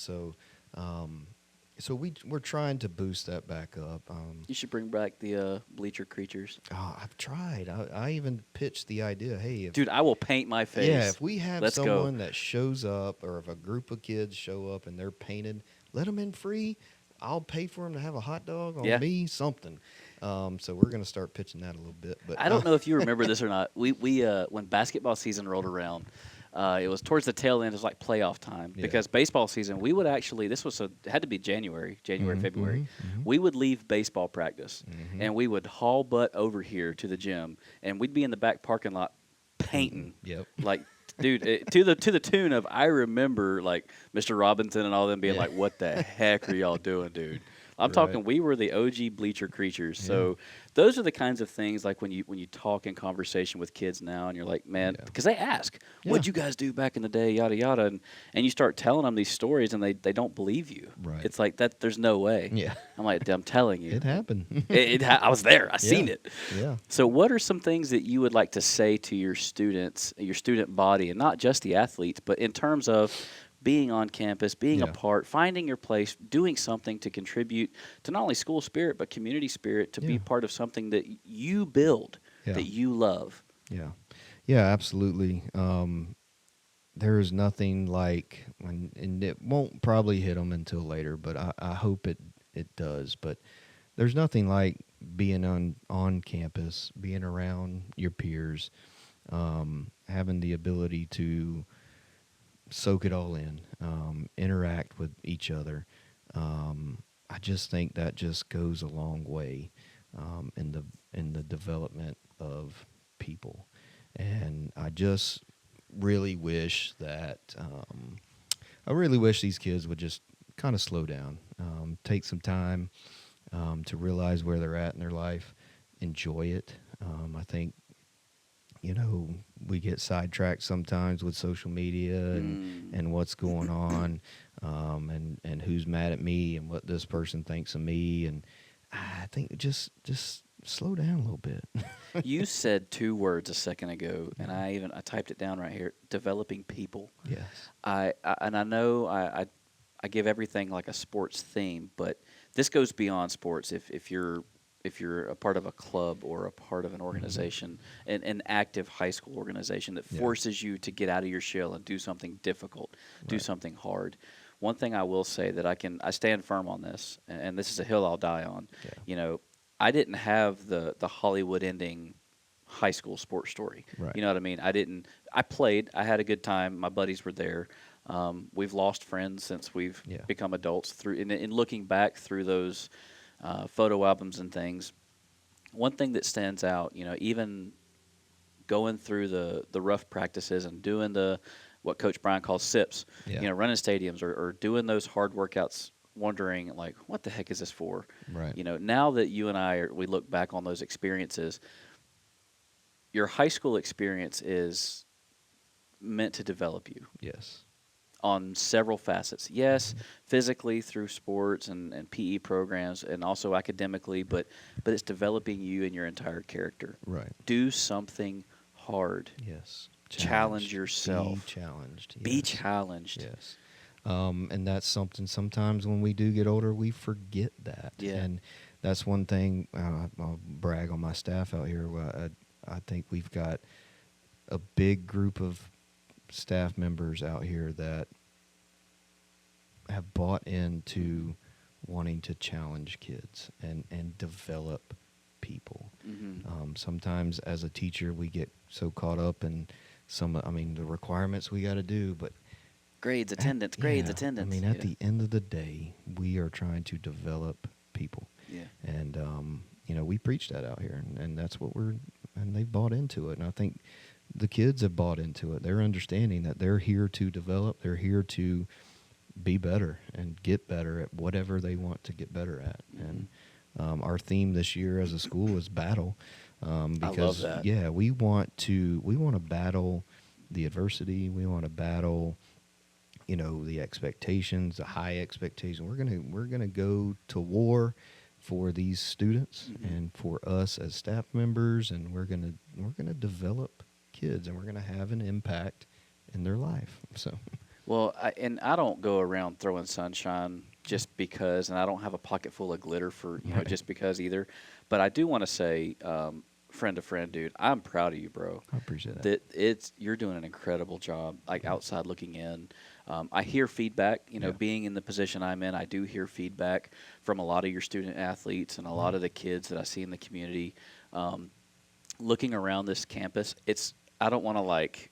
So we're trying to boost that back up. You should bring back the bleacher creatures. I've tried. I even pitched the idea. Hey, Dude, I will paint my face. yeah, if we have Let's go. someone that shows up, or if a group of kids show up and they're painted, let them in free. I'll pay for them to have a hot dog on Yeah. me, something. So we're going to start pitching that a little bit. But I don't know if you remember this or not. We when basketball season rolled around, it was towards the tail end. It was like playoff time Yeah. because baseball season. We would actually it had to be January, Mhm, February. mhm, mhm. We would leave baseball practice Mhm. and we would haul butt over here to the gym and we'd be in the back parking lot painting. Yep. Like, dude, to the tune of I remember like Mr. Robinson and all them being Yeah. like, "What the heck are y'all doing, dude?" I'm Right. talking we were the OG bleacher creatures. Yeah. So those are the kinds of things like when you talk in conversation with kids now and you're like, man, Yeah. because they ask, Yeah. what'd you guys do back in the day, yada yada, and you start telling them these stories and they don't believe you. Right. It's like that. There's no way. Yeah. I'm like, I'm telling you, It happened. I was there. I Yeah. seen it. Yeah. So, what are some things that you would like to say to your students, your student body, and not just the athletes, but in terms of being on campus, being a Yeah. part, finding your place, doing something to contribute to not only school spirit, but community spirit, to be Yeah. part of something that you build, Yeah. that you love? Yeah. Yeah, absolutely. There is nothing like, and it won't probably hit them until later, but I hope it does. But there's nothing like being on campus, being around your peers, having the ability to soak it all in, interact with each other. I just think that just goes a long way in the development of people, and I just really wish that I really wish these kids would just kind of slow down, take some time to realize where they're at in their life, enjoy it. I think we get sidetracked sometimes with social media Mm. and what's going on, and who's mad at me and what this person thinks of me, and I think just slow down a little bit. You said two words a second ago, and I typed it down right here: developing people. Yes. And I know I give everything like a sports theme, but this goes beyond sports. If you're a part of a club or a part of an organization, an active high school organization that Yeah. forces you to get out of your shell and do something difficult, do Right. something hard. One thing I will say that I stand firm on this, and this is a hill I'll die on. Yeah. You know, I didn't have the Hollywood ending high school sports story. Right. You know what I mean? I didn't. I played. I had a good time. My buddies were there. We've lost friends since we've Yeah. become adults. Through in looking back through those photo albums and things, one thing that stands out, even going through the rough practices and doing the what Coach Brian calls sips, Yeah. running stadiums or doing those hard workouts, wondering like, what the heck is this for? Right. Now that you and we look back on those experiences, your high school experience is meant to develop you Yes. on several facets. Yes, physically through sports and PE programs, and also academically, but it's developing you and your entire character. Right. Do something hard. Yes. Challenge Challenged. yourself. Be challenged. Be Yes. challenged. Yes. And that's something sometimes when we do get older, we forget that. Yeah. And that's one thing, I'll brag on my staff out here. I think we've got a big group of staff members out here that have bought into wanting to challenge kids and develop people. Sometimes as a teacher, we get so caught up in the requirements we got to do, but Grades, attendance, attendance. I mean, at the end of the day, we are trying to develop people. Yeah. And, we preach that out here, and that's what and they've bought into it. And I think the kids have bought into it. They're understanding that they're here to develop, they're here to be better and get better at whatever they want to get better at. And our theme this year as a school is battle. Because, I love that. yeah, we want to battle the adversity. We want to battle the expectations, the high expectations. We're gonna go to war for these students and for us as staff members, and we're gonna develop kids, and we're gonna have an impact in their life. So, Well, I don't go around throwing sunshine just because, and I don't have a pocket full of glitter for Right. just because either. But I do want to say, friend to friend, dude, I'm proud of you, bro. I appreciate that. You're doing an incredible job. Like outside looking in, I hear feedback. Yeah. Being in the position I'm in, I do hear feedback from a lot of your student athletes and a lot of the kids that I see in the community. Looking around this campus, I don't want to like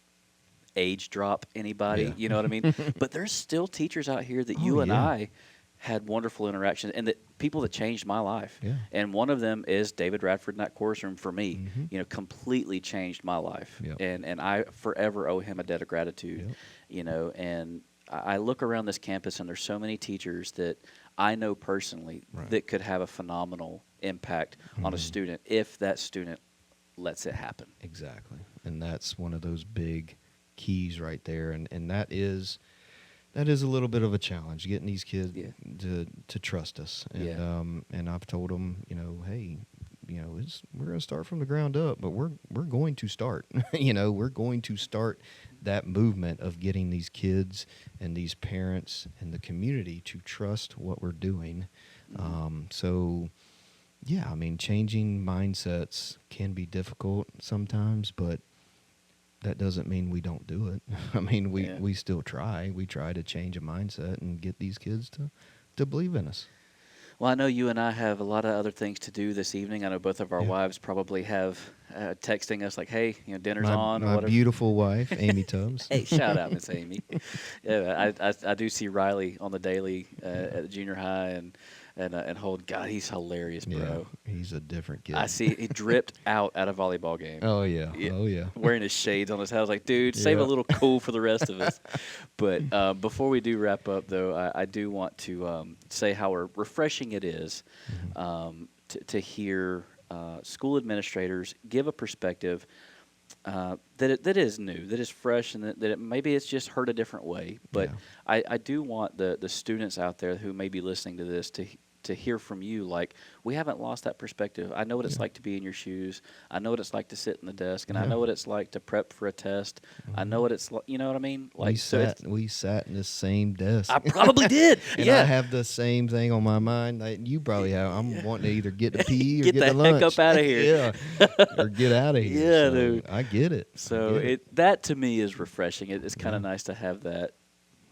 age drop anybody, Yeah. you know what I mean? But there's still teachers out here that you and yeah. I had wonderful interactions, and that people that changed my life. Yeah. And one of them is David Radford in that chorus room for me. Mhm. Completely changed my life. Yep. And I forever owe him a debt of gratitude. Yep. And I look around this campus and there's so many teachers that I know personally Right. that could have a phenomenal impact on a Mhm. student if that student lets it happen. Exactly. And that's one of those big keys right there. And that is a little bit of a challenge, getting these kids Yeah. to trust us. And Yeah. and I've told them, hey, we're going to start from the ground up, but we're going to start. We're going to start that movement of getting these kids and these parents and the community to trust what we're doing. So yeah, I mean, changing mindsets can be difficult sometimes, but that doesn't mean we don't do it. I mean, Yeah. we still try. We try to change a mindset and get these kids to believe in us. Well, I know you and I have a lot of other things to do this evening. I know both of our Yeah. wives probably have texting us like, "Hey, dinner's My on," or my whatever. beautiful wife, Amy Tubbs. Hey, shout out, Miss Amy. Yeah, I do see Riley on the daily at the junior high and Holden. God, he's hilarious, Yeah, bro. he's a different kid. I see he dripped out at a volleyball game. Oh yeah, Yeah, oh yeah, wearing his shades on his head. I was like, dude, save a yeah. little cool for the rest of us. But before we do wrap up, though, I do want to say how refreshing it is to hear school administrators give a perspective that is new, that is fresh, and maybe it's just heard a different way. But Yeah. I do want the students out there who may be listening to this to hear from you, like, we haven't lost that perspective. I know what it's Yeah. like to be in your shoes. I know what it's like to sit in the desk, and I Yeah. know what it's like to prep for a test. I know what it's like, you know what I mean? Like, We sat in the same desk. I probably did. And Yeah. I have the same thing on my mind that you probably have. I'm wanting to either get to pee or Get get the to lunch. heck up outta here. Yeah. Or get out of here. Yeah, So dude. I get it. So I get it. that to me is refreshing. It's kind of Yeah. nice to have that,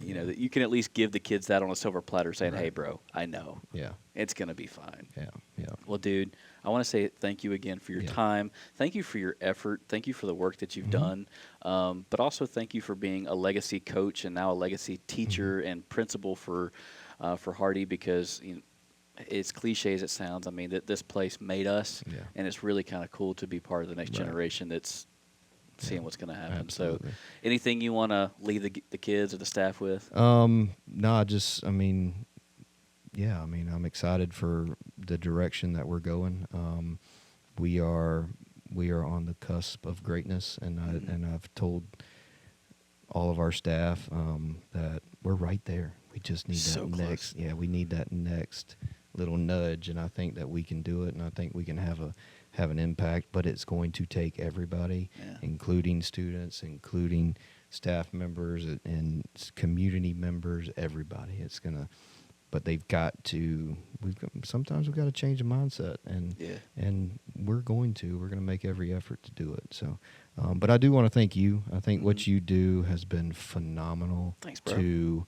that you can at least give the kids that on a silver platter, saying, Right. "Hey, bro, I know Yeah. it's gonna be fine." Yeah. Yeah. Well, dude, I want to say thank you again for your Yeah. time. Thank you for your effort. Thank you for the work that you've done. But also thank you for being a legacy coach and now a legacy teacher and principal for Hardy, because as cliche as it sounds, I mean that this place made us, Yeah. and it's really kind of cool to be part of the next Right. generation that's seeing what's going to happen. Absolutely. So, anything you want to leave the kids or the staff with? No, just, I mean, yeah, I mean, I'm excited for the direction that we're going. We are on the cusp of greatness, and I've told all of our staff that we're right there. We just need So that close. next. Yeah, we need that next little nudge, and I think that we can do it, and I think we can have an impact. But it's going to take everybody, Yeah. including students, including staff members, and community members. Everybody. It's gonna. But they've got to. Sometimes we've got to change the mindset, and Yeah. and we're going to make every effort to do it. So, but I do want to thank you. I think what you do has been phenomenal. Thanks, bro. To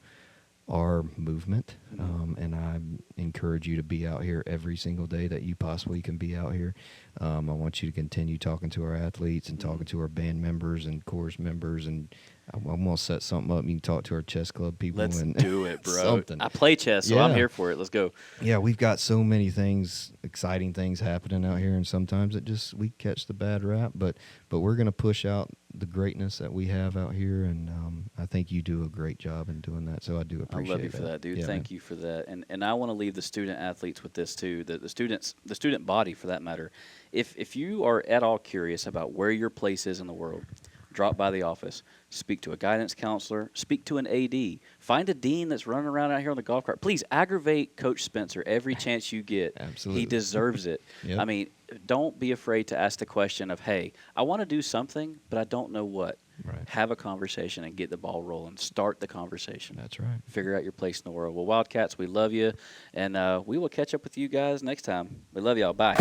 our movement, and I encourage you to be out here every single day that you possibly can be out here. I want you to continue talking to our athletes and talking to our band members and chorus members, and I'm going to set something up. You can talk to our chess club people. Let's and do it, bro. something. I play chess, so I'm Yeah. here for it. Let's go. Yeah, we've got so many things, exciting things happening out here, and sometimes we catch the bad rap, but we're going to push out the greatness that we have out here, and I think you do a great job in doing that, so I do I appreciate love you for that, dude. Yeah, Thank man. you for that. And I want to leave the student athletes with this too. The student body, for that matter. If you are at all curious about where your place is in the world, drop by the office, speak to a guidance counselor, speak to an AD, find a dean that's running around out here on the golf cart. Please aggravate Coach Spencer every chance you get. Absolutely. He deserves it. Yep. I mean, don't be afraid to ask the question of, hey, I want to do something, but I don't know what. Right. Have a conversation and get the ball rolling. Start the conversation. That's right. Figure out your place in the world. Well, Wildcats, we love you, and we will catch up with you guys next time. We love y'all. Bye.